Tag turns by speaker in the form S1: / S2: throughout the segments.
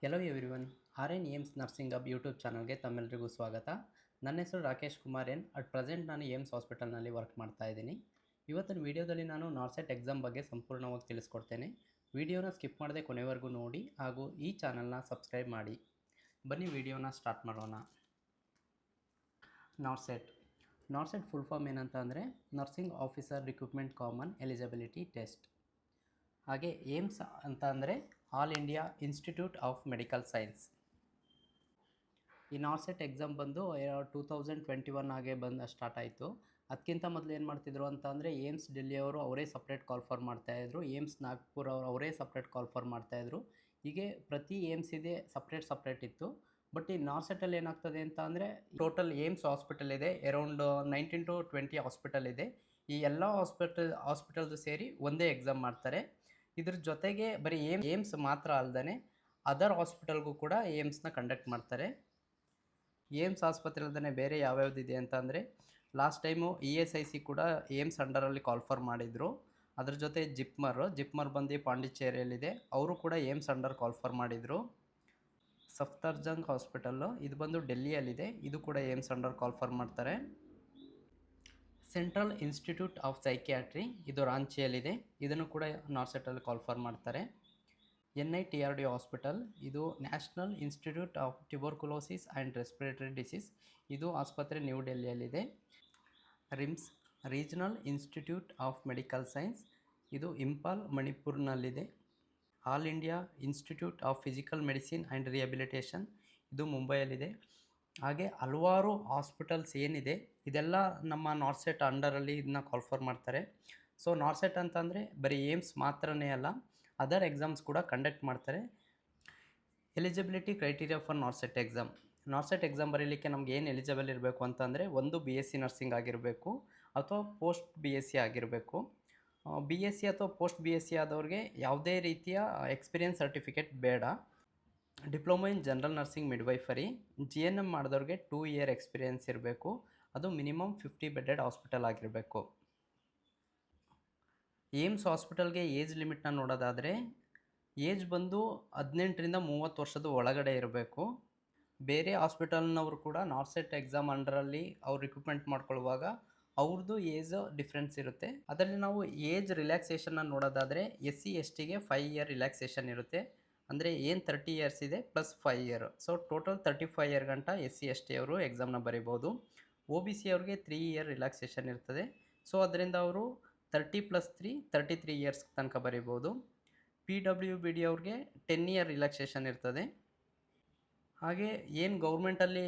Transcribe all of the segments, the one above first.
S1: Hello everyone. RN AIIMS nursing hub YouTube ಚಾನಲ್ಗೆ ತಮ್ಮೆಲ್ಲರಿಗೂ ಸ್ವಾಗತ. ನನ್ನ ಹೆಸರು Rakesh Kumar N. At present ನಾನು ಏಮ್ಸ್ ಹಾಸ್ಪಿಟಲ್ನಲ್ಲಿ ವರ್ಕ್ ಮಾಡ್ತಾ ಇದ್ದೀನಿ. ಇವತ್ತಿನ ವೀಡಿಯೋದಲ್ಲಿ ನಾನು ನಾರ್ಸೆಟ್ ಎಕ್ಸಾಮ್ ಬಗ್ಗೆ ಸಂಪೂರ್ಣವಾಗಿ ತಿಳಿಸ್ಕೊಡ್ತೇನೆ. ವಿಡಿಯೋನ ಸ್ಕಿಪ್ ಮಾಡದೆ ಕೊನೆವರೆಗೂ ನೋಡಿ ಹಾಗೂ ಈ ಚಾನಲ್ನ ಸಬ್ಸ್ಕ್ರೈಬ್ ಮಾಡಿ. ಬನ್ನಿ ವಿಡಿಯೋನ ಸ್ಟಾರ್ಟ್ ಮಾಡೋಣ. ನಾರ್ಸೆಟ್ ಫುಲ್ ಫಾರ್ಮ್ ಏನಂತ ಅಂದರೆ nursing officer recruitment common eligibility test. ಹಾಗೆ ಏಮ್ಸ್ ಅಂತ ಅಂದರೆ all India institute of medical science. ಈ ನಾರ್ಸೆಟ್ ಎಕ್ಸಾಮ್ ಬಂದು 2021 ಹಾಗೆ ಸ್ಟಾರ್ಟ್ ಆಯಿತು. ಅದಕ್ಕಿಂತ ಮೊದಲು ಏನು ಮಾಡ್ತಿದ್ರು ಅಂತ ಅಂದರೆ ಏಮ್ಸ್ ಡೆಲ್ಲಿಯವರು ಅವರೇ ಸಪ್ರೇಟ್ ಕಾಲ್ಫರ್ ಮಾಡ್ತಾಯಿದ್ರು, ಏಮ್ಸ್ ನಾಗ್ಪುರ್ ಅವರು ಅವರೇ ಸಪ್ರೇಟ್ ಕಾಲ್ಫರ್ ಮಾಡ್ತಾಯಿದ್ರು. ಹೀಗೆ ಪ್ರತಿ ಏಮ್ಸಿದೆ ಸಪ್ರೇಟ್ ಇತ್ತು. ಬಟ್ ಈ ನಾರ್ಸೆಟಲ್ಲಿ ಏನಾಗ್ತದೆ ಅಂತ ಅಂದರೆ ಟೋಟಲ್ ಏಮ್ಸ್ ಹಾಸ್ಪಿಟಲ್ ಇದೆ, ಅರೌಂಡ್ 19 to 20 ಹಾಸ್ಪಿಟಲ್ ಇದೆ. ಈ ಎಲ್ಲ ಹಾಸ್ಪಿಟಲ್ದು ಸೇರಿ ಒಂದೇ ಎಕ್ಸಾಮ್ ಮಾಡ್ತಾರೆ. ಇದ್ರ ಜೊತೆಗೆ ಬರೀ ಏಮ್ಸ್ ಮಾತ್ರ ಅಲ್ಲದೆ ಅದರ್ ಹಾಸ್ಪಿಟಲ್ಗೂ ಕೂಡ ಏಮ್ಸ್ನ ಕಂಡಕ್ಟ್ ಮಾಡ್ತಾರೆ. ಏಮ್ಸ್ ಆಸ್ಪತ್ರೆ ಅಲ್ಲದೆ ಬೇರೆ ಯಾವ್ಯಾವುದಿದೆ ಅಂತ ಅಂದರೆ ಲಾಸ್ಟ್ ಟೈಮು ESIC ಕೂಡ ಏಮ್ಸ್ ಅಂಡರಲ್ಲಿ ಕಾಲ್ಫರ್ ಮಾಡಿದರು. ಅದ್ರ ಜೊತೆ ಜಿಪ್ಮರ್ ಬಂದು ಪಾಂಡಿಚೇರಿಯಲ್ಲಿದೆ, ಅವರು ಕೂಡ ಏಮ್ಸ್ ಅಂಡರ್ ಕಾಲ್ಫರ್ ಮಾಡಿದರು. ಸಫ್ದರ್ಜಂಗ್ ಹಾಸ್ಪಿಟಲ್ಲು ಇದು ಬಂದು ಡೆಲ್ಲಿಯಲ್ಲಿದೆ, ಇದು ಕೂಡ ಏಮ್ಸ್ ಅಂಡರ್ ಕಾಲ್ಫರ್ ಮಾಡ್ತಾರೆ. ಸೆಂಟ್ರಲ್ ಇನ್ಸ್ಟಿಟ್ಯೂಟ್ ಆಫ್ ಸೈಕಿಯಾಟ್ರಿ ಇದು ರಾಂಚಿಯಲ್ಲಿದೆ, ಇದನ್ನು ಕೂಡ ನಾರ್ಸೆಟಲ್ಲಿ ಕಾಲ್ಫರ್ ಮಾಡ್ತಾರೆ. NITRD ಹಾಸ್ಪಿಟಲ್ ಇದು national institute of tuberculosis and respiratory disease, ಇದು ಆಸ್ಪತ್ರೆ ನ್ಯೂ ಡೆಲ್ಲಿಯಲ್ಲಿದೆ. RIMS regional institute of medical science ಇದು ಇಂಪಾಲ್ ಮಣಿಪುರ್ನಲ್ಲಿದೆ. All India institute of physical medicine and rehabilitation ಇದು ಮುಂಬೈಯಲ್ಲಿದೆ. ಹಾಗೆ ಹಲವಾರು ಹಾಸ್ಪಿಟಲ್ಸ್ ಏನಿದೆ ಇದೆಲ್ಲ ನಮ್ಮ ನಾರ್ಸೆಟ್ ಅಂಡರಲ್ಲಿ ಇದನ್ನ ಕಾಲ್ಫರ್ ಮಾಡ್ತಾರೆ. ಸೊ ನಾರ್ಸೆಟ್ ಅಂತಂದರೆ ಬರೀ ಏಮ್ಸ್ ಮಾತ್ರನೇ ಅಲ್ಲ, ಅದರ್ ಎಕ್ಸಾಮ್ಸ್ ಕೂಡ ಕಂಡಕ್ಟ್ ಮಾಡ್ತಾರೆ. ಎಲಿಜಿಬಿಲಿಟಿ ಕ್ರೈಟೀರಿಯಾ ಫಾರ್ ನಾರ್ಸೆಟ್ ಎಕ್ಸಾಮ್ ಬರೀಲಿಕ್ಕೆ ನಮ್ಗೆ ಏನು ಎಲಿಜಿಬಲ್ ಇರಬೇಕು ಅಂತಂದರೆ ಒಂದು BSc ನರ್ಸಿಂಗ್ ಆಗಿರಬೇಕು ಅಥವಾ ಪೋಸ್ಟ್ BSc ಆಗಿರಬೇಕು. BSc ಅಥವಾ ಪೋಸ್ಟ್ BSc ಆದವ್ರಿಗೆ ಯಾವುದೇ ರೀತಿಯ ಎಕ್ಸ್ಪೀರಿಯನ್ಸ್ ಸರ್ಟಿಫಿಕೇಟ್ ಬೇಡ. Diploma in general nursing midwifery GNM ಮಾಡಿದವ್ರಿಗೆ 2 year experience ಇರಬೇಕು. ಅದು ಮಿನಿಮಮ್ 50 bedded ಹಾಸ್ಪಿಟಲ್ ಆಗಿರಬೇಕು. ಏಮ್ಸ್ ಹಾಸ್ಪಿಟಲ್ಗೆ ಏಜ್ ಲಿಮಿಟ್ನ ನೋಡೋದಾದರೆ ಏಜ್ ಬಂದು 18ರಿಂದ 30 ವರ್ಷದ ಒಳಗಡೆ ಇರಬೇಕು. ಬೇರೆ ಹಾಸ್ಪಿಟಲ್ನವರು ಕೂಡ ನಾರ್ಸೆಟ್ ಎಕ್ಸಾಮ್ ಅಂಡರಲ್ಲಿ ಅವ್ರು ರಿಕ್ರೂಟ್ಮೆಂಟ್ ಮಾಡ್ಕೊಳ್ಳುವಾಗ ಅವ್ರದ್ದು ಏಜ್ ಡಿಫ್ರೆನ್ಸ್ ಇರುತ್ತೆ. ಅದರಲ್ಲಿ ನಾವು ಏಜ್ ರಿಲ್ಯಾಕ್ಸೇಷನ್ನ ನೋಡೋದಾದರೆ SC STಗೆ 5 year ರಿಲ್ಯಾಕ್ಸೇಷನ್ ಇರುತ್ತೆ. ಅಂದರೆ ಏನು 30 years ಇದೆ plus 5 year, so total 35 year ಗಂಟ SC ST ಅವರು ಎಕ್ಸಾಮ್ನ ಬರೀಬೋದು. OBC ಅವ್ರಿಗೆ 3 year ರಿಲ್ಯಾಕ್ಸೇಷನ್ ಇರ್ತದೆ. ಸೊ ಅದರಿಂದ ಅವರು 30 + 3 33 years ತನಕ ಬರೀಬೋದು. PWBD ಅವ್ರಿಗೆ 10 year ರಿಲ್ಯಾಕ್ಸೇಷನ್ ಇರ್ತದೆ. ಹಾಗೆ ಏನು ಗೌರ್ಮೆಂಟಲ್ಲಿ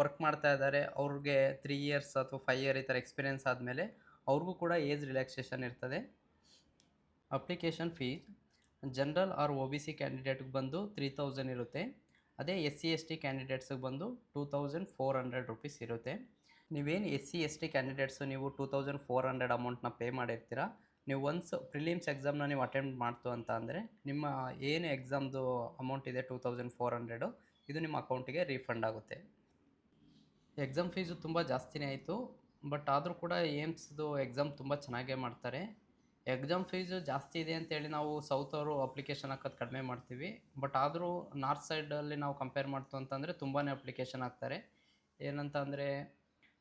S1: ವರ್ಕ್ ಮಾಡ್ತಾ ಇದ್ದಾರೆ ಅವ್ರಿಗೆ 3 years ಅಥವಾ 5 year ಈ ಥರ ಎಕ್ಸ್ಪೀರಿಯೆನ್ಸ್ ಆದಮೇಲೆ ಅವ್ರಿಗೂ ಕೂಡ ಏಜ್ ರಿಲ್ಯಾಕ್ಸೇಷನ್ ಇರ್ತದೆ. Application fees general or OBC ಕ್ಯಾಂಡಿಡೇಟ್ಗೆ ಬಂದು 3000 ಇರುತ್ತೆ. ಅದೇ SC ST ಕ್ಯಾಂಡಿಡೇಟ್ಸಿಗೆ ಬಂದು 2400 ರೂಪೀಸ್ ಇರುತ್ತೆ. ನೀವೇನು SC ST ಕ್ಯಾಂಡಿಡೇಟ್ಸು ನೀವು 2400 ಅಮೌಂಟ್ನ ಪೇ ಮಾಡಿರ್ತೀರ, ನೀವು ಒನ್ಸ್ ಪ್ರಿಲಿಮ್ಸ್ ಎಕ್ಸಾಮ್ನ ನೀವು ಅಟೆಂಡ್ ಮಾಡ್ತು ಅಂತ ಅಂದರೆ ನಿಮ್ಮ ಏನು ಎಕ್ಸಾಮ್ದು ಅಮೌಂಟ್ ಇದೆ 2400 ಇದು ನಿಮ್ಮ ಅಕೌಂಟಿಗೆ ರೀಫಂಡ್ ಆಗುತ್ತೆ. ಎಕ್ಸಾಮ್ ಫೀಸು ತುಂಬ ಜಾಸ್ತಿನೇ ಆಯಿತು, ಬಟ್ ಆದರೂ ಕೂಡ ಏಮ್ಸ್ದು ಎಕ್ಸಾಮ್ ತುಂಬ ಚೆನ್ನಾಗೇ ಮಾಡ್ತಾರೆ. ಎಕ್ಸಾಮ್ ಫೀಸು ಜಾಸ್ತಿ ಇದೆ ಅಂತೇಳಿ ನಾವು ಸೌತ್ ಅವರು ಅಪ್ಲಿಕೇಶನ್ ಹಾಕೋದು ಕಡಿಮೆ ಮಾಡ್ತೀವಿ, ಬಟ್ ಆದರೂ ನಾರ್ತ್ ಸೈಡಲ್ಲಿ ನಾವು ಕಂಪೇರ್ ಮಾಡ್ತು ಅಂತಂದರೆ ತುಂಬಾ ಅಪ್ಲಿಕೇಶನ್ ಹಾಕ್ತಾರೆ. ಏನಂತ ಅಂದರೆ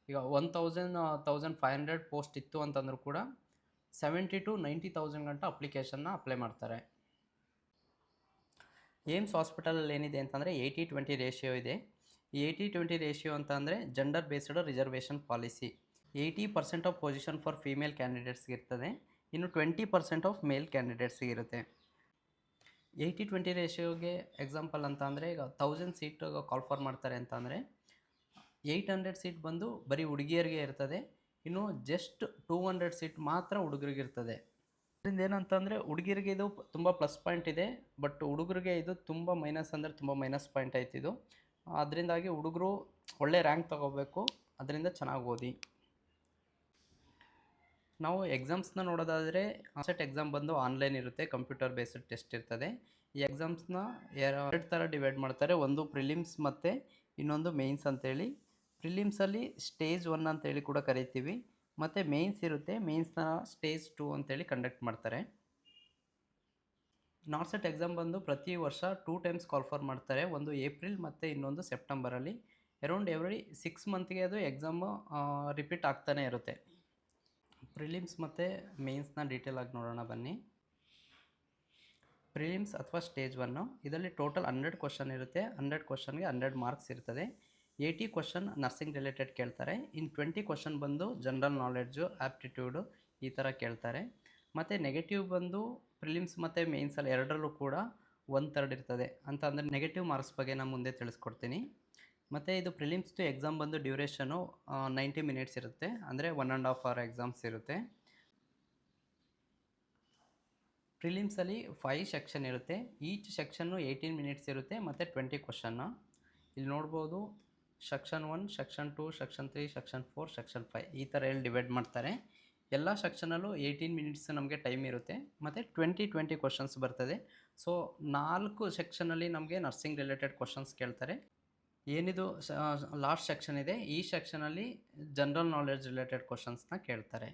S1: ಈಗ 1500 ಪೋಸ್ಟ್ ಇತ್ತು ಅಂತಂದರೂ ಕೂಡ 70,000 to 90,000 ಗಂಟ ಅಪ್ಲಿಕೇಶನ್ನ ಅಪ್ಲೈ ಮಾಡ್ತಾರೆ. ಏಮ್ಸ್ ಹಾಸ್ಪಿಟಲಲ್ಲಿ ಏನಿದೆ ಅಂತಂದರೆ 80-20 ರೇಷಿಯೋ ಇದೆ. ಈ 80-20 ರೇಷಿಯೋ ಅಂತ ಅಂದರೆ gender based reservation policy. 80% of position for female ಕ್ಯಾಂಡಿಡೇಟ್ಸ್ಗೆ ಇರ್ತದೆ, ಇನ್ನು 20% ಆಫ್ ಮೇಲ್ ಕ್ಯಾಂಡಿಡೇಟ್ಸ್ಗೆ ಇರುತ್ತೆ. 80-20 ರೇಷಿಯೋಗೆ ಎಕ್ಸಾಂಪಲ್ ಅಂತ ಅಂದರೆ ಈಗ 1000 ಸೀಟ್ ಕಾಲ್ಫರ್ ಮಾಡ್ತಾರೆ ಅಂತ ಅಂದರೆ 800 ಸೀಟ್ ಬಂದು ಬರೀ ಹುಡುಗಿಯರಿಗೆ ಇರ್ತದೆ, ಇನ್ನು ಜಸ್ಟ್ 200 ಸೀಟ್ ಮಾತ್ರ ಹುಡುಗರಿಗೆ ಇರ್ತದೆ. ಇದರಿಂದ ಏನಂತಂದರೆ ಹುಡುಗಿರಿಗೆ ಇದು ತುಂಬ ಪ್ಲಸ್ ಪಾಯಿಂಟ್ ಇದೆ, ಬಟ್ ಹುಡುಗರಿಗೆ ಇದು ತುಂಬ ಮೈನಸ್ ಅಂದರೆ ತುಂಬ ಮೈನಸ್ ಪಾಯಿಂಟ್ ಆಯ್ತು ಇದು. ಅದರಿಂದಾಗಿ ಹುಡುಗರು ಒಳ್ಳೆ ರ್ಯಾಂಕ್ ತೊಗೋಬೇಕು, ಅದರಿಂದ ಚೆನ್ನಾಗಿ ಓದಿ. ನಾವು ಎಕ್ಸಾಮ್ಸ್ನ ನೋಡೋದಾದರೆ ನಾರ್ಸೆಟ್ ಎಕ್ಸಾಮ್ ಬಂದು ಆನ್ಲೈನ್ ಇರುತ್ತೆ, ಕಂಪ್ಯೂಟರ್ ಬೇಸ್ಡ್ ಟೆಸ್ಟ್ ಇರ್ತದೆ. ಈ ಎಕ್ಸಾಮ್ಸ್ನ 2 ಥರ ಡಿವೈಡ್ ಮಾಡ್ತಾರೆ, ಒಂದು ಪ್ರಿಲಿಮ್ಸ್ ಮತ್ತು ಇನ್ನೊಂದು ಮೇನ್ಸ್ ಅಂತೇಳಿ. ಪ್ರಿಲಿಮ್ಸಲ್ಲಿ ಸ್ಟೇಜ್ 1 ಅಂತೇಳಿ ಕೂಡ ಕರಿತೀವಿ, ಮತ್ತು ಮೇನ್ಸ್ ಇರುತ್ತೆ, ಮೇನ್ಸ್ನ ಸ್ಟೇಜ್ 2 ಅಂತೇಳಿ ಕಂಡಕ್ಟ್ ಮಾಡ್ತಾರೆ. ನಾರ್ಸೆಟ್ ಎಕ್ಸಾಮ್ ಬಂದು ಪ್ರತಿ ವರ್ಷ 2 ಟೈಮ್ಸ್ ಕಾಲ್ಫರ್ ಮಾಡ್ತಾರೆ. ಒಂದು ಏಪ್ರಿಲ್ ಮತ್ತು ಇನ್ನೊಂದು ಸೆಪ್ಟೆಂಬರಲ್ಲಿ. ಅರೌಂಡ್ ಎವ್ರಿ 6 ಮಂತ್ಗೆ ಅದು ಎಕ್ಸಾಮು ರಿಪೀಟ್ ಆಗ್ತಾನೆ ಇರುತ್ತೆ. ಪ್ರಿಲಿಮ್ಸ್ ಮತ್ತು ಮೇನ್ಸ್ನ ಡೀಟೇಲ್ ಆಗಿ ನೋಡೋಣ ಬನ್ನಿ. ಪ್ರಿಲಿಮ್ಸ್ ಅಥವಾ ಸ್ಟೇಜ್ 1 ಇದರಲ್ಲಿ ಟೋಟಲ್ 100 ಕ್ವಶನ್ ಇರುತ್ತೆ. 100 ಕ್ವಶನ್ಗೆ 100 ಮಾರ್ಕ್ಸ್ ಇರ್ತದೆ. 80 ಕ್ವಶನ್ ನರ್ಸಿಂಗ್ ರಿಲೇಟೆಡ್ ಕೇಳ್ತಾರೆ. ಇನ್ನು 20 ಕ್ವಶನ್ ಬಂದು ಜನರಲ್ ನಾಲೆಡ್ಜು, ಆ್ಯಪ್ಟಿಟ್ಯೂಡು ಈ ಥರ ಕೇಳ್ತಾರೆ. ಮತ್ತು ನೆಗೆಟಿವ್ ಬಂದು ಪ್ರಿಲಿಮ್ಸ್ ಮತ್ತು ಮೇನ್ಸಲ್ಲಿ ಎರಡರಲ್ಲೂ ಕೂಡ 1/3 ಇರ್ತದೆ. ಅಂತ ಅಂದರೆ ನೆಗೆಟಿವ್ ಮಾರ್ಕ್ಸ್ ಬಗ್ಗೆ ನಾನು ಮುಂದೆ ತಿಳಿಸ್ಕೊಡ್ತೀನಿ. ಮತ್ತು ಇದು ಪ್ರಿಲಿಮ್ಸ್ ಟು ಎಕ್ಸಾಮ್ ಬಂದು ಡ್ಯೂರೇಷನು 90 ಮಿನಿಟ್ಸ್ ಇರುತ್ತೆ. ಅಂದರೆ 1.5 hour ಎಕ್ಸಾಮ್ಸ್ ಇರುತ್ತೆ. ಪ್ರಿಲಿಮ್ಸಲ್ಲಿ 5 ಸೆಕ್ಷನ್ ಇರುತ್ತೆ. ಈಚ್ ಸೆಕ್ಷನ್ನು 18 ಮಿನಿಟ್ಸ್ ಇರುತ್ತೆ ಮತ್ತು 20 ಕ್ವಶನ್ನು. ಇಲ್ಲಿ ನೋಡ್ಬೋದು section 1, section 2, section 3, section 4, section 5 ಈ ಥರ ಹೇಳಿ ಡಿವೈಡ್ ಮಾಡ್ತಾರೆ. ಎಲ್ಲ ಸೆಕ್ಷನಲ್ಲೂ 18 ಮಿನಿಟ್ಸ್ ನಮಗೆ ಟೈಮ್ ಇರುತ್ತೆ ಮತ್ತು 20 ಕ್ವಶನ್ಸ್ ಬರ್ತದೆ. ಸೊ 4 ಸೆಕ್ಷನಲ್ಲಿ ನಮಗೆ ನರ್ಸಿಂಗ್ ರಿಲೇಟೆಡ್ ಕ್ವಶನ್ಸ್ ಕೇಳ್ತಾರೆ. ಏನಿದು ಲಾಸ್ಟ್ ಸೆಕ್ಷನ್ ಇದೆ, ಈ ಸೆಕ್ಷನಲ್ಲಿ ಜನರಲ್ ನಾಲೆಡ್ಜ್ ರಿಲೇಟೆಡ್ ಕ್ವಶನ್ಸ್ನ ಕೇಳ್ತಾರೆ.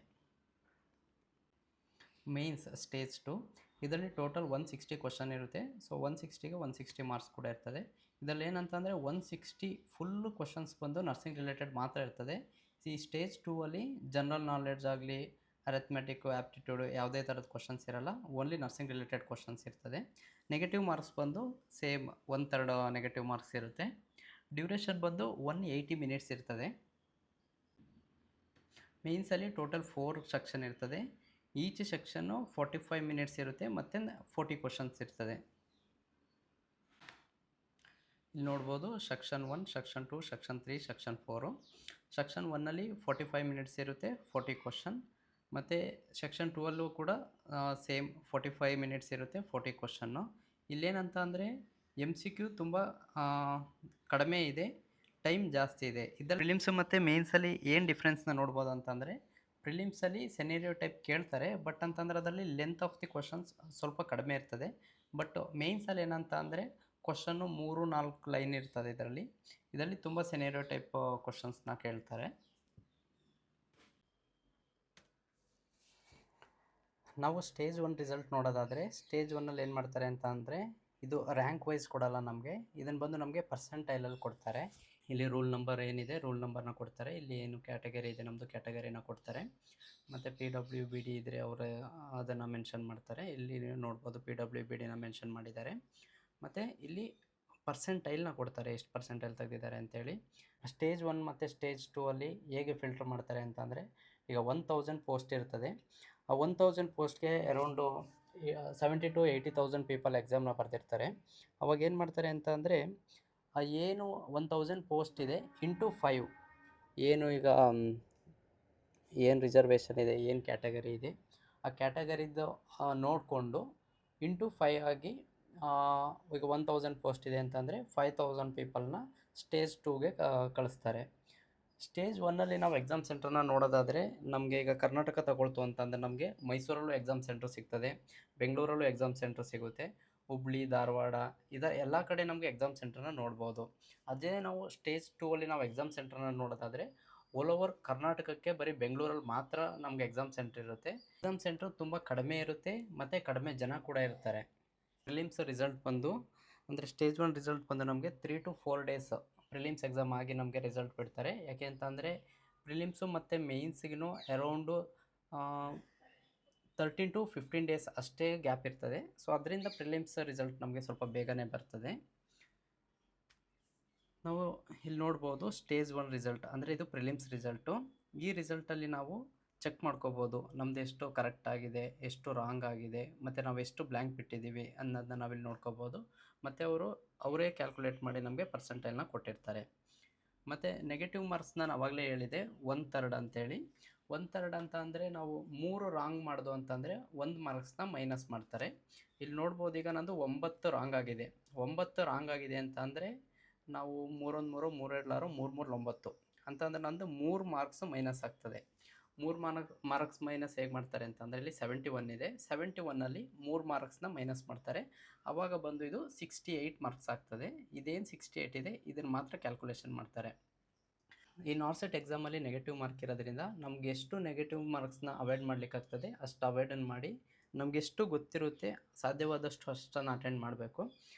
S1: ಮೇನ್ಸ್ ಸ್ಟೇಜ್ 2 ಇದರಲ್ಲಿ ಟೋಟಲ್ 160 ಕ್ವಶನ್ ಇರುತ್ತೆ. ಸೊ 160ಗೆ 160 ಮಾರ್ಕ್ಸ್ ಕೂಡ ಇರ್ತದೆ. ಇದರಲ್ಲಿ ಏನಂತಂದರೆ 160 ಫುಲ್ಲು ಕ್ವಶನ್ಸ್ ಬಂದು ನರ್ಸಿಂಗ್ ರಿಲೇಟೆಡ್ ಮಾತ್ರ ಇರ್ತದೆ. ಈ ಸ್ಟೇಜ್ 2ಅಲ್ಲಿ ಜನರಲ್ ನಾಲೆಡ್ಜ್ ಆಗಲಿ, ಅರಿಥ್ಮೆಟಿಕ್ಕು, ಆ್ಯಪ್ಟಿಟ್ಯೂಡು ಯಾವುದೇ ಥರದ ಕ್ವಶನ್ಸ್ ಇರಲ್ಲ. ಓನ್ಲಿ ನರ್ಸಿಂಗ್ ರಿಲೇಟೆಡ್ ಕ್ವಶನ್ಸ್ ಇರ್ತದೆ. ನೆಗೆಟಿವ್ ಮಾರ್ಕ್ಸ್ ಬಂದು ಸೇಮ್ 1/3 ನೆಗೆಟಿವ್ ಮಾರ್ಕ್ಸ್ ಇರುತ್ತೆ. ಡ್ಯೂರೇಷನ್ ಬಂದು 180 ಮಿನಿಟ್ಸ್ ಇರ್ತದೆ. ಮೇನ್ಸಲ್ಲಿ ಟೋಟಲ್ 4 ಸೆಕ್ಷನ್ ಇರ್ತದೆ. ಈಚ್ ಸೆಕ್ಷನ್ನು 45 ಮಿನಿಟ್ಸ್ ಇರುತ್ತೆ ಮತ್ತು 40 ಕ್ವಶನ್ಸ್ ಇರ್ತದೆ. ಇಲ್ಲಿ ನೋಡ್ಬೋದು section 1, section 2, section 3, section 4. Section 1ನಲ್ಲಿ 45 ಮಿನಿಟ್ಸ್ ಇರುತ್ತೆ, 40 ಕ್ವಶನ್. ಮತ್ತು ಸೆಕ್ಷನ್ 2ಅಲ್ಲೂ ಕೂಡ ಸೇಮ್ 45 ಮಿನಿಟ್ಸ್ ಇರುತ್ತೆ, 40 ಕ್ವಶನ್ನು. ಇಲ್ಲೇನಂತ ಅಂದರೆ MCQ ತುಂಬ ಕಡಿಮೆ ಇದೆ, ಟೈಮ್ ಜಾಸ್ತಿ ಇದೆ. ಇದರಲ್ಲಿ ಪ್ರಿಲಿಮ್ಸ್ ಮತ್ತು ಮೇನ್ಸಲ್ಲಿ ಏನು ಡಿಫ್ರೆನ್ಸ್ನ ನೋಡ್ಬೋದು ಅಂತಂದರೆ, ಪ್ರಿಲಿಮ್ಸಲ್ಲಿ ಸೆನೆರಿಯೋ ಟೈಪ್ ಕೇಳ್ತಾರೆ, ಬಟ್ ಅಂತಂದರೆ ಅದರಲ್ಲಿ ಲೆಂತ್ ಆಫ್ ದಿ ಕ್ವಶನ್ಸ್ ಸ್ವಲ್ಪ ಕಡಿಮೆ ಇರ್ತದೆ. ಬಟ್ ಮೇನ್ಸಲ್ಲಿ ಏನಂತ ಅಂದರೆ ಕ್ವಶನ್ನು 3-4 ಲೈನ್ ಇರ್ತದೆ. ಇದರಲ್ಲಿ ತುಂಬ ಸೆನೆರಿಯೋ ಟೈಪ್ ಕ್ವಶನ್ಸ್ನ ಕೇಳ್ತಾರೆ. ನಾವು ಸ್ಟೇಜ್ 1 ರಿಸಲ್ಟ್ ನೋಡೋದಾದರೆ, ಸ್ಟೇಜ್ 1ಅಲ್ಲಿ ಏನು ಮಾಡ್ತಾರೆ ಅಂತ ಅಂದರೆ, ಇದು ರ್ಯಾಂಕ್ ವೈಸ್ ಕೊಡಲ್ಲ ನಮಗೆ. ಇದನ್ನು ಬಂದು ನಮಗೆ ಪರ್ಸೆಂಟೈಲಲ್ಲಿ ಕೊಡ್ತಾರೆ. ಇಲ್ಲಿ ರೂಲ್ ನಂಬರ್ ಏನಿದೆ, ರೂಲ್ ನಂಬರ್ನ ಕೊಡ್ತಾರೆ. ಇಲ್ಲಿ ಏನು ಕ್ಯಾಟಗರಿ ಇದೆ, ನಮ್ಮದು ಕ್ಯಾಟಗರಿನ ಕೊಡ್ತಾರೆ. ಮತ್ತು PWBD ಇದ್ದರೆ ಅವರು ಅದನ್ನು ಮೆನ್ಷನ್ ಮಾಡ್ತಾರೆ. ಇಲ್ಲಿ ನೋಡ್ಬೋದು PWBDನ ಮೆನ್ಷನ್ ಮಾಡಿದ್ದಾರೆ. ಮತ್ತು ಇಲ್ಲಿ ಪರ್ಸೆಂಟೈಲ್ನ ಕೊಡ್ತಾರೆ, ಎಷ್ಟು ಪರ್ಸೆಂಟೈಲ್ ತೆಗೆದಿದ್ದಾರೆ ಅಂತೇಳಿ. ಸ್ಟೇಜ್ 1 ಮತ್ತು ಸ್ಟೇಜ್ 2 ಅಲ್ಲಿ ಹೇಗೆ ಫಿಲ್ಟರ್ ಮಾಡ್ತಾರೆ ಅಂತಂದರೆ, ಈಗ 1000 ಪೋಸ್ಟ್ ಇರ್ತದೆ. ಆ 1000 ಪೋಸ್ಟ್ಗೆ ಅರೌಂಡು 70,000 to 80,000 ಪೀಪಲ್ ಎಕ್ಸಾಮ್ನ ಬರೆದಿರ್ತಾರೆ. ಅವಾಗ ಏನು ಮಾಡ್ತಾರೆ ಅಂತ ಅಂದರೆ, ಏನು 1000 ಪೋಸ್ಟ್ ಇದೆ ಇಂಟು 5, ಏನು ಈಗ ಏನು ರಿಸರ್ವೇಷನ್ ಇದೆ, ಏನು ಕ್ಯಾಟಗರಿ ಇದೆ, ಆ ಕ್ಯಾಟಗರಿದು ನೋಡಿಕೊಂಡು ಇಂಟು 5 ಆಗಿ, ಈಗ 1000 ಪೋಸ್ಟ್ ಇದೆ ಅಂತಂದರೆ 5000 ಪೀಪಲ್ನ ಸ್ಟೇಜ್ 2ಗೆ ಕಳಿಸ್ತಾರೆ. ಸ್ಟೇಜ್ 1ಅಲ್ಲಿ ನಾವು ಎಕ್ಸಾಮ್ ಸೆಂಟ್ರನ್ನ ನೋಡೋದಾದರೆ, ನಮಗೆ ಈಗ ಕರ್ನಾಟಕ ತಗೊಳ್ತು ಅಂತಂದರೆ ನಮಗೆ ಮೈಸೂರಲ್ಲೂ ಎಕ್ಸಾಮ್ ಸೆಂಟ್ರ್ ಸಿಗ್ತದೆ, ಬೆಂಗಳೂರಲ್ಲೂ ಎಕ್ಸಾಮ್ ಸೆಂಟ್ರ್ ಸಿಗುತ್ತೆ, ಹುಬ್ಳಿ, ಧಾರವಾಡ ಎಲ್ಲ ಕಡೆ ನಮಗೆ ಎಕ್ಸಾಮ್ ಸೆಂಟ್ರನ್ನ ನೋಡ್ಬೋದು. ಅದೇ ನಾವು ಸ್ಟೇಜ್ 2ಅಲ್ಲಿ ನಾವು ಎಕ್ಸಾಮ್ ಸೆಂಟ್ರನ್ನ ನೋಡೋದಾದರೆ, ಆಲ್ ಓವರ್ ಕರ್ನಾಟಕಕ್ಕೆ ಬರೀ ಬೆಂಗಳೂರಲ್ಲಿ ಮಾತ್ರ ನಮಗೆ ಎಕ್ಸಾಮ್ ಸೆಂಟ್ರ್ ಇರುತ್ತೆ. ಎಕ್ಸಾಮ್ ಸೆಂಟ್ರ್ ತುಂಬ ಕಡಿಮೆ ಇರುತ್ತೆ ಮತ್ತು ಕಡಿಮೆ ಜನ ಕೂಡ ಇರ್ತಾರೆ. ಪ್ರಿಲಿಮ್ಸ್ ರಿಸಲ್ಟ್ ಬಂದು ಅಂದರೆ ಸ್ಟೇಜ್ 1 ರಿಸಲ್ಟ್ ಬಂದು ನಮಗೆ 3 to 4 ಡೇಸ್ ಪ್ರಿಲಿಮ್ಸ್ ಎಕ್ಸಾಮ್ ಆಗಿ ನಮಗೆ ರಿಸಲ್ಟ್ ಬಿಡ್ತಾರೆ. ಯಾಕೆ ಅಂತಂದರೆ ಪ್ರಿಲಿಮ್ಸು ಮತ್ತು ಮೇನ್ಸಿಗೂ ಅರೌಂಡು 13 to 15 ಡೇಸ್ ಅಷ್ಟೇ ಗ್ಯಾಪ್ ಇರ್ತದೆ. ಸೊ ಅದರಿಂದ ಪ್ರಿಲಿಮ್ಸ್ ರಿಸಲ್ಟ್ ನಮಗೆ ಸ್ವಲ್ಪ ಬೇಗನೆ ಬರ್ತದೆ. ನಾವು ಇಲ್ಲಿ ನೋಡ್ಬೋದು ಸ್ಟೇಜ್ 1 ರಿಸಲ್ಟ್ ಅಂದರೆ ಇದು ಪ್ರಿಲಿಮ್ಸ್ ರಿಸಲ್ಟು. ಈ ರಿಸಲ್ಟಲ್ಲಿ ನಾವು ಚೆಕ್ ಮಾಡ್ಕೋಬೋದು ನಮ್ಮದು ಎಷ್ಟು ಕರೆಕ್ಟ್ ಆಗಿದೆ, ಎಷ್ಟು ರಾಂಗ್ ಆಗಿದೆ, ಮತ್ತು ನಾವು ಎಷ್ಟು ಬ್ಲ್ಯಾಂಕ್ ಬಿಟ್ಟಿದ್ದೀವಿ ಅನ್ನೋದನ್ನ ನಾವಿಲ್ಲಿ ನೋಡ್ಕೋಬೋದು. ಮತ್ತು ಅವರೇ ಕ್ಯಾಲ್ಕುಲೇಟ್ ಮಾಡಿ ನಮಗೆ ಪರ್ಸೆಂಟೈಲ್ನ ಕೊಟ್ಟಿರ್ತಾರೆ. ಮತ್ತು ನೆಗೆಟಿವ್ ಮಾರ್ಕ್ಸ್ನ ನಾನು ಆವಾಗಲೇ ಹೇಳಿದೆ 1/3 ಅಂತೇಳಿ. 1/3 ಅಂತ ಅಂದರೆ ನಾವು 3 ರಾಂಗ್ ಮಾಡೋದು ಅಂತಂದರೆ 1 ಮಾರ್ಕ್ಸ್ನ ಮೈನಸ್ ಮಾಡ್ತಾರೆ. ಇಲ್ಲಿ ನೋಡ್ಬೋದು, ಈಗ ನಂದು 9 ರಾಂಗ್ ಆಗಿದೆ. 9 ರಾಂಗ್ ಆಗಿದೆ ಅಂತ ಅಂದರೆ ನಾವು 3 1 3 3 2 6 3 3 9 ಅಂತಂದರೆ ನಂದು 3 ಮಾರ್ಕ್ಸ್ ಮೈನಸ್ ಆಗ್ತದೆ. 3 ಮಾರ್ಕ್ಸ್ ಮೈನಸ್ ಹೇಗೆ ಮಾಡ್ತಾರೆ ಅಂತಂದರೆ, ಇಲ್ಲಿ 71 ಇದೆ, 71ಅಲ್ಲಿ 3 ಮಾರ್ಕ್ಸ್ನ ಮೈನಸ್ ಮಾಡ್ತಾರೆ. ಆವಾಗ ಬಂದು ಇದು 68 ಮಾರ್ಕ್ಸ್ ಆಗ್ತದೆ. ಇದೇನು 68 ಇದೆ ಇದನ್ನು ಮಾತ್ರ ಕ್ಯಾಲ್ಕುಲೇಷನ್ ಮಾಡ್ತಾರೆ. ಈ ನಾರ್ಸೆಟ್ ಎಕ್ಸಾಮಲ್ಲಿ ನೆಗೆಟಿವ್ ಮಾರ್ಕ್ ಇರೋದ್ರಿಂದ ನಮ್ಗೆ ಎಷ್ಟು ನೆಗೆಟಿವ್ ಮಾರ್ಕ್ಸ್ನ ಅವಾಯ್ಡ್ ಮಾಡಲಿಕ್ಕಾಗ್ತದೆ ಅಷ್ಟು ಅವಾಯ್ಡನ್ನು ಮಾಡಿ ನಮಗೆಷ್ಟು ಗೊತ್ತಿರುತ್ತೆ ಸಾಧ್ಯವಾದಷ್ಟು ಅಷ್ಟನ್ನು ಅಟೆಂಡ್ ಮಾಡಬೇಕು.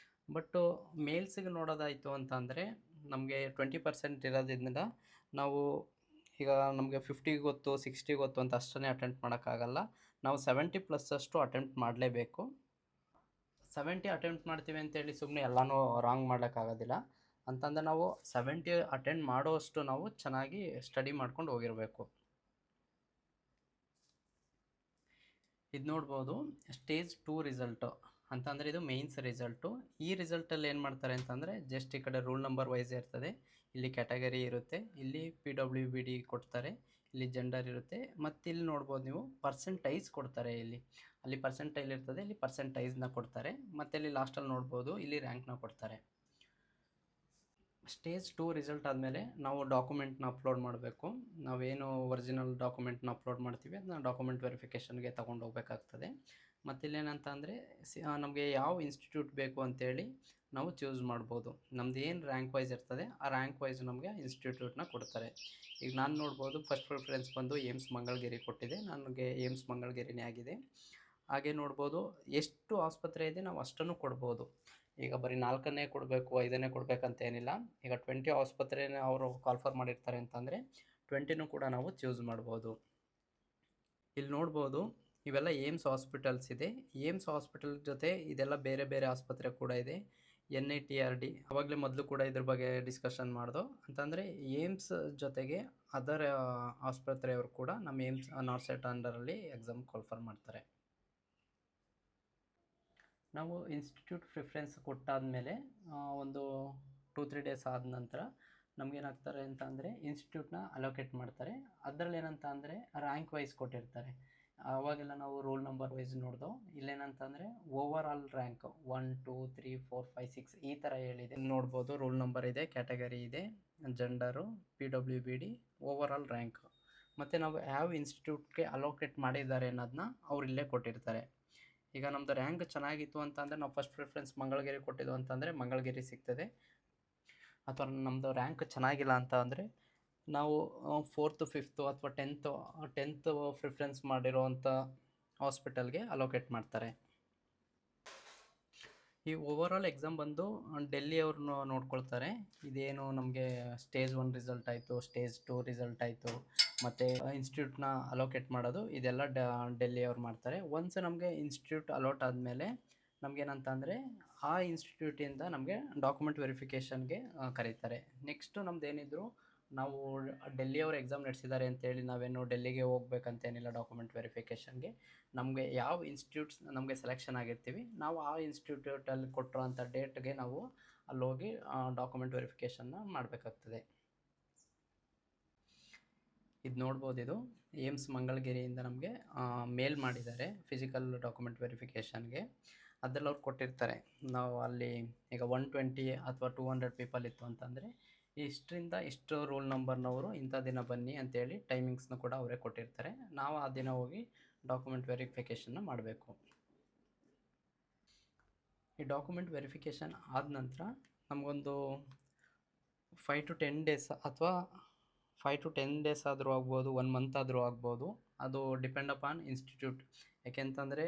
S1: ಬಟ್ಟು ಮೇಲ್ಸಿಗೆ ನೋಡೋದಾಯಿತು ಅಂತ ಅಂದರೆ ನಮಗೆ 20% ಇರೋದ್ರಿಂದ ನಾವು ಈಗ ನಮಗೆ 50 ಗೊತ್ತು 60 ಗೊತ್ತು ಅಂತ ಅಷ್ಟನ್ನೇ ಅಟೆಂಪ್ಟ್ ಮಾಡೋಕ್ಕಾಗಲ್ಲ. ನಾವು 70+ ಅಷ್ಟು ಅಟೆಂಪ್ಟ್ ಮಾಡಲೇಬೇಕು. 70 ಅಟೆಂಪ್ಟ್ ಮಾಡ್ತೀವಿ ಅಂತೇಳಿ ಸುಮ್ಮನೆ ಎಲ್ಲನೂ ರಾಂಗ್ ಮಾಡೋಕ್ಕಾಗೋದಿಲ್ಲ. ಅಂತಂದರೆ ನಾವು 70 ಅಟೆಂಡ್ ಮಾಡೋವಷ್ಟು ನಾವು ಚೆನ್ನಾಗಿ ಸ್ಟಡಿ ಮಾಡ್ಕೊಂಡು ಹೋಗಿರಬೇಕು. ಇದು ನೋಡ್ಬೋದು ಸ್ಟೇಜ್ 2 ರಿಸಲ್ಟು ಅಂತಂದರೆ ಇದು ಮೇನ್ಸ್ ರಿಸಲ್ಟು. ಈ ರಿಸಲ್ಟಲ್ಲಿ ಏನು ಮಾಡ್ತಾರೆ ಅಂತಂದರೆ ಜಸ್ಟ್ ಈ ಕಡೆ ರೂಲ್ ನಂಬರ್ ವೈಸ್ ಇರ್ತದೆ, ಇಲ್ಲಿ ಕ್ಯಾಟಗರಿ ಇರುತ್ತೆ, ಇಲ್ಲಿ PWBD ಕೊಡ್ತಾರೆ, ಇಲ್ಲಿ ಜೆಂಡರ್ ಇರುತ್ತೆ, ಮತ್ತು ಇಲ್ಲಿ ನೋಡ್ಬೋದು ನೀವು ಪರ್ಸೆಂಟೈಸ್ ಕೊಡ್ತಾರೆ. ಅಲ್ಲಿ ಪರ್ಸೆಂಟೈಲ್ ಇರ್ತದೆ, ಇಲ್ಲಿ ಪರ್ಸೆಂಟೈಸ್ನ ಕೊಡ್ತಾರೆ, ಮತ್ತು ಇಲ್ಲಿ ಲಾಸ್ಟಲ್ಲಿ ನೋಡ್ಬೋದು ಇಲ್ಲಿ ರ್ಯಾಂಕ್ನ ಕೊಡ್ತಾರೆ. ಸ್ಟೇಜ್ 2 ರಿಸಲ್ಟ್ ಆದಮೇಲೆ ನಾವು ಡಾಕ್ಯುಮೆಂಟ್ನ ಅಪ್ಲೋಡ್ ಮಾಡಬೇಕು. ನಾವೇನು ಒರಿಜಿನಲ್ ಡಾಕ್ಯುಮೆಂಟ್ನ ಅಪ್ಲೋಡ್ ಮಾಡ್ತೀವಿ ಅದನ್ನ ಡಾಕ್ಯುಮೆಂಟ್ ವೆರಿಫಿಕೇಷನ್ಗೆ ತೊಗೊಂಡು ಹೋಗ್ಬೇಕಾಗ್ತದೆ. ಮತ್ತು ಇಲ್ಲೇನಂತ ಅಂದರೆ ನಮಗೆ ಯಾವ ಇನ್ಸ್ಟಿಟ್ಯೂಟ್ ಬೇಕು ಅಂತೇಳಿ ನಾವು ಚೂಸ್ ಮಾಡ್ಬೋದು. ನಮ್ದು ಏನು ರ್ಯಾಂಕ್ ವೈಸ್ ಇರ್ತದೆ ಆ ರ್ಯಾಂಕ್ ವೈಸ್ ನಮಗೆ ಇನ್ಸ್ಟಿಟ್ಯೂಟ್ನ ಕೊಡ್ತಾರೆ. ಈಗ ನಾನು ನೋಡ್ಬೋದು ಫಸ್ಟ್ ಪ್ರಿಫರೆನ್ಸ್ ಬಂದು ಏಮ್ಸ್ ಮಂಗಳಗಿರಿ ಕೊಟ್ಟಿದೆ, ನನಗೆ ಏಮ್ಸ್ ಮಂಗಳಗಿರಿನೇ ಆಗಿದೆ. ಹಾಗೆ ನೋಡ್ಬೋದು ಎಷ್ಟು ಆಸ್ಪತ್ರೆ ಇದೆ ನಾವು ಅಷ್ಟನ್ನು ಕೊಡ್ಬೋದು. ಈಗ ಬರೀ 4ನೇ ಕೊಡಬೇಕು 5ನೇ ಕೊಡಬೇಕಂತ ಏನಿಲ್ಲ. ಈಗ 20 ಆಸ್ಪತ್ರೆನೇ ಅವರು ಕಾಲ್ಫರ್ ಮಾಡಿರ್ತಾರೆ ಅಂತಂದರೆ 20ನೂ ಕೂಡ ನಾವು ಚೂಸ್ ಮಾಡ್ಬೋದು. ಇಲ್ಲಿ ನೋಡ್ಬೋದು ಇವೆಲ್ಲ ಏಮ್ಸ್ ಹಾಸ್ಪಿಟಲ್ಸ್ ಇದೆ. ಏಮ್ಸ್ ಹಾಸ್ಪಿಟಲ್ ಜೊತೆ ಇದೆಲ್ಲ ಬೇರೆ ಬೇರೆ ಆಸ್ಪತ್ರೆ ಕೂಡ ಇದೆ. NITRD ಅವಾಗಲೇ ಮೊದಲು ಕೂಡ ಇದ್ರ ಬಗ್ಗೆ ಡಿಸ್ಕಷನ್ ಮಾಡ್ದೋ. ಅಂತಂದರೆ ಏಮ್ಸ್ ಜೊತೆಗೆ ಅದರ್ ಆಸ್ಪತ್ರೆಯವರು ಕೂಡ ನಮ್ಮ ಏಮ್ಸ್ ನಾರ್ಸೆಟ್ ಅಂಡರಲ್ಲಿ ಎಕ್ಸಾಮ್ ಕ್ವಾಲಿಫರ್ ಮಾಡ್ತಾರೆ. ನಾವು ಇನ್ಸ್ಟಿಟ್ಯೂಟ್ ಪ್ರಿಫರೆನ್ಸ್ ಕೊಟ್ಟಾದಮೇಲೆ ಒಂದು 2-3 ಡೇಸ್ ಆದ ನಂತರ ನಮಗೇನಾಗ್ತಾರೆ ಅಂತ ಅಂದರೆ ಇನ್ಸ್ಟಿಟ್ಯೂಟ್ನ ಅಲೋಕೇಟ್ ಮಾಡ್ತಾರೆ. ಅದರಲ್ಲಿ ಏನಂತ ಅಂದರೆ ರ್ಯಾಂಕ್ ವೈಸ್ ಕೊಟ್ಟಿರ್ತಾರೆ. ಅವಾಗೆಲ್ಲ ನಾವು ರೋಲ್ ನಂಬರ್ ವೈಸ್ ನೋಡ್ದೋ. ಇಲ್ಲೇನಂತ ಅಂದರೆ ಓವರ್ ಆಲ್ ರ್ಯಾಂಕ್ 1 2 3 4 5 6 ಈ ಥರ ಹೇಳಿದೆ. ನೋಡ್ಬೋದು ರೋಲ್ ನಂಬರ್ ಇದೆ, ಕ್ಯಾಟಗರಿ ಇದೆ, gender, PWBD, over all rank, ಮತ್ತು ನಾವು ಯಾವ ಇನ್ಸ್ಟಿಟ್ಯೂಟ್ಗೆ ಅಲೋಕೇಟ್ ಮಾಡಿದ್ದಾರೆ ಅನ್ನೋದನ್ನ ಅವ್ರು ಇಲ್ಲೇ ಕೊಟ್ಟಿರ್ತಾರೆ. ಈಗ ನಮ್ಮದು ರ್ಯಾಂಕ್ ಚೆನ್ನಾಗಿತ್ತು ಅಂತಂದರೆ ನಾವು ಫಸ್ಟ್ ಪ್ರಿಫರೆನ್ಸ್ ಮಂಗಳಗಿರಿ ಕೊಟ್ಟಿದ್ದು ಅಂತಂದರೆ ಮಂಗಳಗಿರಿ ಸಿಗ್ತದೆ. ಅಥವಾ ನಮ್ಮದು ರ್ಯಾಂಕ್ ಚೆನ್ನಾಗಿಲ್ಲ ಅಂತ ಅಂದರೆ ನಾವು 4th 5th ಅಥವಾ 10th ಪ್ರಿಫರೆನ್ಸ್ ಮಾಡಿರೋವಂಥ ಹಾಸ್ಪಿಟಲ್ಗೆ ಅಲೋಕೇಟ್ ಮಾಡ್ತಾರೆ. ಈ ಓವರಾಲ್ ಎಕ್ಸಾಮ್ ಬಂದು ಡೆಲ್ಲಿ ಅವ್ರನ್ನ ನೋಡ್ಕೊಳ್ತಾರೆ. ಇದೇನು ನಮಗೆ ಸ್ಟೇಜ್ 1 ರಿಸಲ್ಟ್ ಆಯಿತು, ಸ್ಟೇಜ್ 2 ರಿಸಲ್ಟ್ ಆಯಿತು, ಮತ್ತು ಇನ್ಸ್ಟಿಟ್ಯೂಟ್ನ ಅಲೋಕೇಟ್ ಮಾಡೋದು ಇದೆಲ್ಲ ಡೆಲ್ಲಿ ಅವ್ರು ಮಾಡ್ತಾರೆ. ಒನ್ಸ್ ನಮಗೆ ಇನ್ಸ್ಟಿಟ್ಯೂಟ್ ಅಲೋಟ್ ಆದಮೇಲೆ ನಮಗೇನಂತ ಅಂದರೆ ಆ ಇನ್ಸ್ಟಿಟ್ಯೂಟಿಂದ ನಮಗೆ ಡಾಕ್ಯುಮೆಂಟ್ ವೆರಿಫಿಕೇಷನ್ಗೆ ಕರೀತಾರೆ. ನೆಕ್ಸ್ಟು ನಮ್ದು ಏನಿದ್ರು ನಾವು ಡೆಲ್ಲಿಯವ್ರು ಎಕ್ಸಾಮ್ ನಡೆಸಿದ್ದಾರೆ ಅಂತೇಳಿ ನಾವೇನು ಡೆಲ್ಲಿಗೆ ಹೋಗ್ಬೇಕಂತೇನಿಲ್ಲ ಡಾಕ್ಯುಮೆಂಟ್ ವೆರಿಫಿಕೇಷನ್ಗೆ. ನಮಗೆ ಯಾವ ಇನ್ಸ್ಟಿಟ್ಯೂಟ್ಸ್ ನಮಗೆ ಸೆಲೆಕ್ಷನ್ ಆಗಿರ್ತೀವಿ ನಾವು ಆ ಇನ್ಸ್ಟಿಟ್ಯೂಟಲ್ಲಿ ಕೊಟ್ಟಿರೋಂಥ ಡೇಟ್ಗೆ ನಾವು ಅಲ್ಲೋಗಿ ಡಾಕ್ಯುಮೆಂಟ್ ವೆರಿಫಿಕೇಷನ್ನ ಮಾಡಬೇಕಾಗ್ತದೆ. ಇದು ನೋಡ್ಬೋದು, ಇದು ಏಮ್ಸ್ ಮಂಗಳಗಿರಿಯಿಂದ ನಮಗೆ ಮೇಲ್ ಮಾಡಿದ್ದಾರೆ ಫಿಸಿಕಲ್ ಡಾಕ್ಯುಮೆಂಟ್ ವೆರಿಫಿಕೇಷನ್ಗೆ. ಅದರಲ್ಲಿ ಅವ್ರು ಕೊಟ್ಟಿರ್ತಾರೆ. ನಾವು ಅಲ್ಲಿ ಈಗ 120 ಅಥವಾ 200 ಪೀಪಲ್ ಇತ್ತು ಅಂತಂದರೆ ಇಷ್ಟರಿಂದ ಇಷ್ಟು ರೋಲ್ ನಂಬರ್ನವರು ಇಂಥ ದಿನ ಬನ್ನಿ ಅಂತೇಳಿ ಟೈಮಿಂಗ್ಸ್ನ ಕೂಡ ಅವರೇ ಕೊಟ್ಟಿರ್ತಾರೆ. ನಾವು ಆ ದಿನ ಹೋಗಿ ಡಾಕ್ಯುಮೆಂಟ್ ವೆರಿಫಿಕೇಷನ್ನ ಮಾಡಬೇಕು. ಈ ಡಾಕ್ಯುಮೆಂಟ್ ವೆರಿಫಿಕೇಷನ್ ಆದ ನಂತರ ನಮಗೊಂದು 5 to 10 ಡೇಸ್ ಅಥವಾ 5 to 10 ಡೇಸ್ ಆದರೂ ಆಗ್ಬೋದು, 1 ಮಂತ್ ಆದರೂ ಆಗ್ಬೋದು. ಅದು ಡಿಪೆಂಡ್ ಅಪಾನ್ ಇನ್ಸ್ಟಿಟ್ಯೂಟ್. ಯಾಕೆಂತಂದರೆ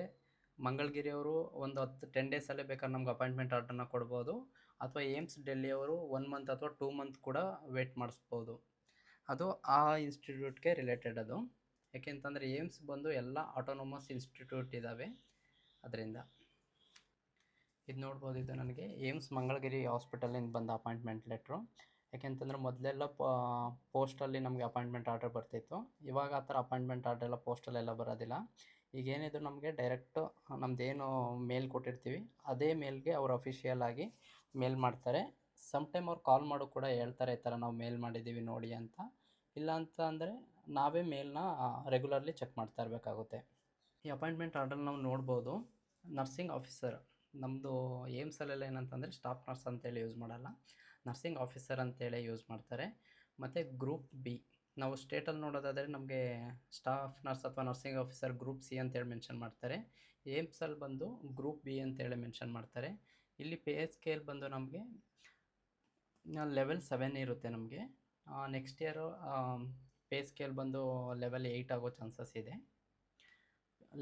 S1: ಮಂಗಳಗಿರಿಯವರು ಒಂದು 10 ಡೇಸಲ್ಲೇ ಬೇಕಾದ್ರೆ ನಮ್ಗೆ ಅಪಾಯಿಂಟ್ಮೆಂಟ್ ಆರ್ಡರ್ನ ಕೊಡ್ಬೋದು. ಅಥವಾ ಏಮ್ಸ್ ಡೆಲ್ಲಿಯವರು 1 ಮಂತ್ ಅಥವಾ 2 ಮಂತ್ ಕೂಡ ವೇಟ್ ಮಾಡಿಸ್ಬೋದು. ಅದು ಆ ಇನ್ಸ್ಟಿಟ್ಯೂಟ್ಗೆ ರಿಲೇಟೆಡ್ ಅದು. ಯಾಕೆಂತಂದರೆ ಏಮ್ಸ್ ಬಂದು ಎಲ್ಲ ಆಟೋನಮಸ್ ಇನ್ಸ್ಟಿಟ್ಯೂಟ್ ಇದ್ದಾವೆ, ಅದರಿಂದ. ಇದು ನೋಡ್ಬೋದು, ಇದು ನನಗೆ ಏಮ್ಸ್ ಮಂಗಳಗಿರಿ ಹಾಸ್ಪಿಟಲಿಂದ ಬಂದ ಅಪಾಯಿಂಟ್ಮೆಂಟ್ ಲೆಟ್ರು. ಯಾಕೆಂತಂದರೆ ಮೊದಲೆಲ್ಲ ಪೋಸ್ಟಲ್ಲಿ ನಮಗೆ ಅಪಾಯಿಂಟ್ಮೆಂಟ್ ಆರ್ಡರ್ ಬರ್ತಿತ್ತು. ಇವಾಗ ಆ ಥರ ಅಪಾಯಿಂಟ್ಮೆಂಟ್ ಆರ್ಡರ್ ಎಲ್ಲ ಪೋಸ್ಟಲ್ಲೆಲ್ಲ ಬರೋದಿಲ್ಲ. ಈಗೇನಿದ್ರು ನಮಗೆ ಡೈರೆಕ್ಟು ನಮ್ಮದೇನು ಮೇಲ್ ಕೊಟ್ಟಿರ್ತೀವಿ ಅದೇ ಮೇಲ್ಗೆ ಅವ್ರು ಅಫಿಷಿಯಲ್ ಆಗಿ ಮೇಲ್ ಮಾಡ್ತಾರೆ. ಸಮ್ಟೈಮ್ ಅವ್ರು ಕಾಲ್ ಮಾಡೋ ಕೂಡ ಹೇಳ್ತಾರೆ, ಈ ಥರ ನಾವು ಮೇಲ್ ಮಾಡಿದ್ದೀವಿ ನೋಡಿ ಅಂತ. ಇಲ್ಲ ಅಂತ ಅಂದರೆ ನಾವೇ ಮೇಲ್ನ ರೆಗ್ಯುಲರ್ಲಿ ಚೆಕ್ ಮಾಡ್ತಾ ಇರಬೇಕಾಗುತ್ತೆ. ಈ ಅಪಾಯಿಂಟ್ಮೆಂಟ್ ಆರ್ಡರ್ ನಾವು ನೋಡ್ಬೋದು. ನರ್ಸಿಂಗ್ ಆಫೀಸರ್ ನಮ್ಮದು ಏಮ್ಸಲ್ಲೆಲ್ಲ ಏನಂತಂದರೆ ಸ್ಟಾಫ್ ನರ್ಸ್ ಅಂತೇಳಿ ಯೂಸ್ ಮಾಡಲ್ಲ, ನರ್ಸಿಂಗ್ ಆಫೀಸರ್ ಅಂತೇಳಿ ಯೂಸ್ ಮಾಡ್ತಾರೆ. ಮತ್ತು ಗ್ರೂಪ್ ಬಿ ನಾವು ಸ್ಟೇಟಲ್ಲಿ ನೋಡೋದಾದರೆ ನಮಗೆ ಸ್ಟಾಫ್ ನರ್ಸ್ ಅಥವಾ ನರ್ಸಿಂಗ್ ಆಫೀಸರ್ ಗ್ರೂಪ್ ಸಿ ಅಂತೇಳಿ ಮೆನ್ಷನ್ ಮಾಡ್ತಾರೆ. ಏಮ್ಸಲ್ಲಿ ಬಂದು ಗ್ರೂಪ್ ಬಿ ಅಂತೇಳಿ ಮೆನ್ಷನ್ ಮಾಡ್ತಾರೆ. ಇಲ್ಲಿ ಪೇ ಸ್ಕೇಲ್ ಬಂದು ನಮಗೆ ಲೆವೆಲ್ 7 ಇರುತ್ತೆ. ನಮಗೆ ನೆಕ್ಸ್ಟ್ ಇಯರು ಪೇ ಸ್ಕೇಲ್ ಬಂದು ಲೆವೆಲ್ 8 ಆಗೋ ಚಾನ್ಸಸ್ ಇದೆ.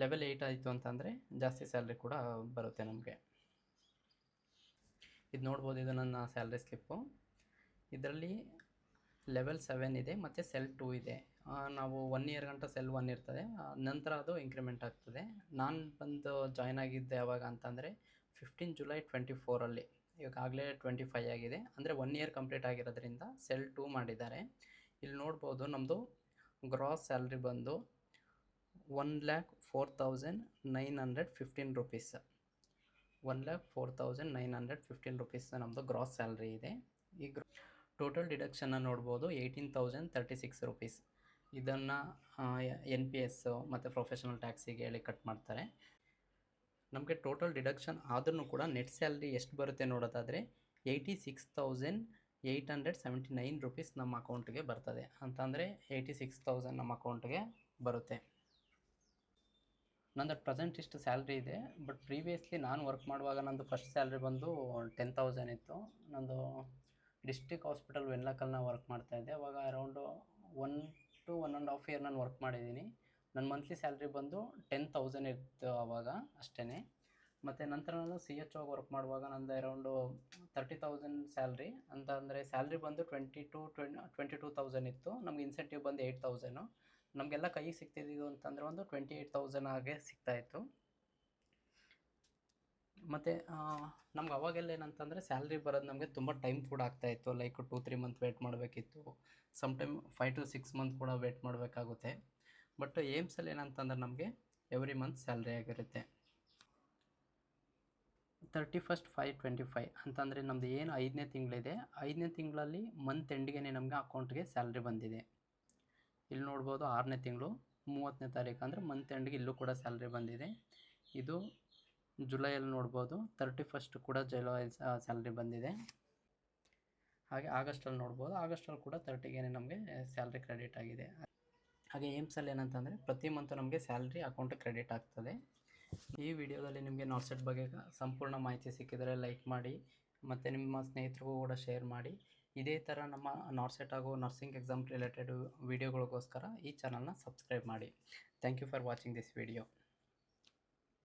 S1: ಲೆವೆಲ್ 8 ಆಯಿತು ಅಂತಂದರೆ ಜಾಸ್ತಿ ಸ್ಯಾಲ್ರಿ ಕೂಡ ಬರುತ್ತೆ ನಮಗೆ. ಇದು ನೋಡ್ಬೋದು, ಇದು ನನ್ನ ಸ್ಯಾಲ್ರಿ ಸ್ಲಿಪ್ಪು. ಇದರಲ್ಲಿ ಲೆವೆಲ್ 7 ಇದೆ ಮತ್ತು ಸೆಲ್ 2 ಇದೆ. ನಾವು 1 ಇಯರ್ ಗಂಟ ಸೆಲ್ 1 ಇರ್ತದೆ, ನಂತರ ಅದು ಇಂಕ್ರಿಮೆಂಟ್ ಆಗ್ತದೆ. ನಾನು ಬಂದು ಜಾಯ್ನ್ ಆಗಿದ್ದೆ ಯಾವಾಗ ಅಂತಂದರೆ 15 ಜುಲೈ 24 ಈಗಾಗಲೇ 25 ಆಗಿದೆ, ಅಂದರೆ 1 ಇಯರ್ ಕಂಪ್ಲೀಟ್ ಆಗಿರೋದ್ರಿಂದ ಸೆಲ್ 2 ಮಾಡಿದ್ದಾರೆ. ಇಲ್ಲಿ ನೋಡ್ಬೋದು ನಮ್ಮದು ಗ್ರಾಸ್ ಸ್ಯಾಲ್ರಿ ಬಂದು 1,04,915 ರೂಪೀಸ್. 1,04,915 ರೂಪೀಸ್ ನಮ್ಮದು ಗ್ರಾಸ್ ಸ್ಯಾಲ್ರಿ ಇದೆ. ಈ ಟೋಟಲ್ ಡಿಡಕ್ಷನ್ನ ನೋಡ್ಬೋದು 18,036 ರೂಪೀಸ್. ಇದನ್ನು NPS ಮತ್ತು ಪ್ರೊಫೆಷನಲ್ ಟ್ಯಾಕ್ಸಿಗೆ ಹೇಳಿ ಕಟ್ ಮಾಡ್ತಾರೆ. ನಮಗೆ ಟೋಟಲ್ ಡಿಡಕ್ಷನ್ ಆದ್ರೂ ಕೂಡ ನೆಟ್ ಸ್ಯಾಲ್ರಿ ಎಷ್ಟು ಬರುತ್ತೆ ನೋಡೋದಾದರೆ 86,879 ರೂಪೀಸ್ ನಮ್ಮ ಅಕೌಂಟ್ಗೆ ಬರ್ತದೆ. ಅಂತಂದರೆ 86,000 ನಮ್ಮ ಅಕೌಂಟ್ಗೆ ಬರುತ್ತೆ. ನಂದು ಪ್ರೆಸೆಂಟ್ ಇಷ್ಟು ಸ್ಯಾಲ್ರಿ ಇದೆ. ಬಟ್ ಪ್ರೀವಿಯಸ್ಲಿ ನಾನು ವರ್ಕ್ ಮಾಡುವಾಗ ನಂದು ಫಸ್ಟ್ ಸ್ಯಾಲ್ರಿ ಬಂದು 10,000 ಇತ್ತು. ನಂದು ಡಿಸ್ಟ್ರಿಕ್ಟ್ ಹಾಸ್ಪಿಟಲ್ ವೆನ್ಲಾಕಲ್ಲಿ ನಾನು ವರ್ಕ್ ಮಾಡ್ತಾಯಿದ್ದೆ. ಅವಾಗ ಅರೌಂಡು 1 to 1.5 ಇಯರ್ ನಾನು ವರ್ಕ್ ಮಾಡಿದ್ದೀನಿ. ನನ್ನ ಮಂತ್ಲಿ ಸ್ಯಾಲ್ರಿ ಬಂದು 10,000 ಇತ್ತು ಆವಾಗ ಅಷ್ಟೇ. ಮತ್ತು ನಂತರ ನಾನು CHO ಆಗಿ ವರ್ಕ್ ಮಾಡುವಾಗ ನಂದು ಅರೌಂಡು 30,000 ಸ್ಯಾಲ್ರಿ. ಅಂತ ಅಂದರೆ ಸ್ಯಾಲ್ರಿ ಬಂದು 22,000 ಇತ್ತು. ನಮ್ಗೆ ಇನ್ಸೆಂಟಿವ್ ಬಂದು 8,000. ನಮಗೆಲ್ಲ ಕೈಗೆ ಸಿಗ್ತಿದ್ದು ಅಂತಂದರೆ ಒಂದು 28,000 ಹಾಗೆ ಸಿಗ್ತಾಯಿತ್ತು. ಮತ್ತು ನಮ್ಗೆ ಅವಾಗೆಲ್ಲ ಏನಂತಂದರೆ ಸ್ಯಾಲ್ರಿ ಬರೋದು ನಮಗೆ ತುಂಬ ಟೈಮ್ ಕೂಡ ಆಗ್ತಾಯಿತ್ತು. ಲೈಕ್ 2-3 ಮಂತ್ ವೇಟ್ ಮಾಡಬೇಕಿತ್ತು. ಸಮ್ಟೈಮ್ 5 to 6 ಮಂತ್ ಕೂಡ ವೇಟ್ ಮಾಡಬೇಕಾಗುತ್ತೆ. ಬಟ್ ಏಮ್ಸಲ್ಲಿ ಏನಂತಂದ್ರೆ ನಮಗೆ ಎವ್ರಿ ಮಂತ್ ಸ್ಯಾಲ್ರಿ ಆಗಿರುತ್ತೆ. 31/5/25 ಅಂತಂದರೆ ನಮ್ಮದು ಏನು 5ನೇ ತಿಂಗಳಿದೆ, 5ನೇ ತಿಂಗಳಲ್ಲಿ ಮಂತ್ ಎಂಡಿಗೆ ನಮಗೆ ಅಕೌಂಟ್ಗೆ ಸ್ಯಾಲ್ರಿ ಬಂದಿದೆ. ಇಲ್ಲಿ ನೋಡ್ಬೋದು 6ನೇ ತಿಂಗಳು 30ನೇ ತಾರೀಕು ಅಂದರೆ ಮಂತ್ ಎಂಡ್ಗೆ ಇಲ್ಲೂ ಕೂಡ ಸ್ಯಾಲ್ರಿ ಬಂದಿದೆ. ಇದು ಜುಲೈಯಲ್ಲಿ ನೋಡ್ಬೋದು 31st ಕೂಡ ಜುಲೈ ಸ್ಯಾಲ್ರಿ ಬಂದಿದೆ. ಹಾಗೆ ಆಗಸ್ಟಲ್ಲಿ ನೋಡ್ಬೋದು, ಆಗಸ್ಟಲ್ಲಿ ಕೂಡ 30ಗೆ ನಮಗೆ ಸ್ಯಾಲ್ರಿ ಕ್ರೆಡಿಟ್ ಆಗಿದೆ. ಹಾಗೆ ಏಮ್ಸಲ್ಲಿ ಏನಂತಂದರೆ ಪ್ರತಿ ಮಂತು ನಮಗೆ ಸ್ಯಾಲ್ರಿ ಅಕೌಂಟಿಗೆ ಕ್ರೆಡಿಟ್ ಆಗ್ತದೆ. ಈ ವಿಡಿಯೋದಲ್ಲಿ ನಿಮಗೆ ನಾರ್ಸೆಟ್ ಬಗ್ಗೆ ಸಂಪೂರ್ಣ ಮಾಹಿತಿ ಸಿಕ್ಕಿದರೆ ಲೈಕ್ ಮಾಡಿ, ಮತ್ತು ನಿಮ್ಮ ಸ್ನೇಹಿತರಿಗೂ ಕೂಡ ಶೇರ್ ಮಾಡಿ. ಇದೇ ಥರ ನಮ್ಮ ನಾರ್ಸೆಟ್ ಹಾಗೂ ನರ್ಸಿಂಗ್ ಎಕ್ಸಾಮ್ ರಿಲೇಟೆಡ್ ವಿಡಿಯೋಗಳಿಗೋಸ್ಕರ ಈ ಚಾನಲ್ನ ಸಬ್ಸ್ಕ್ರೈಬ್ ಮಾಡಿ. Thank you for watching this video.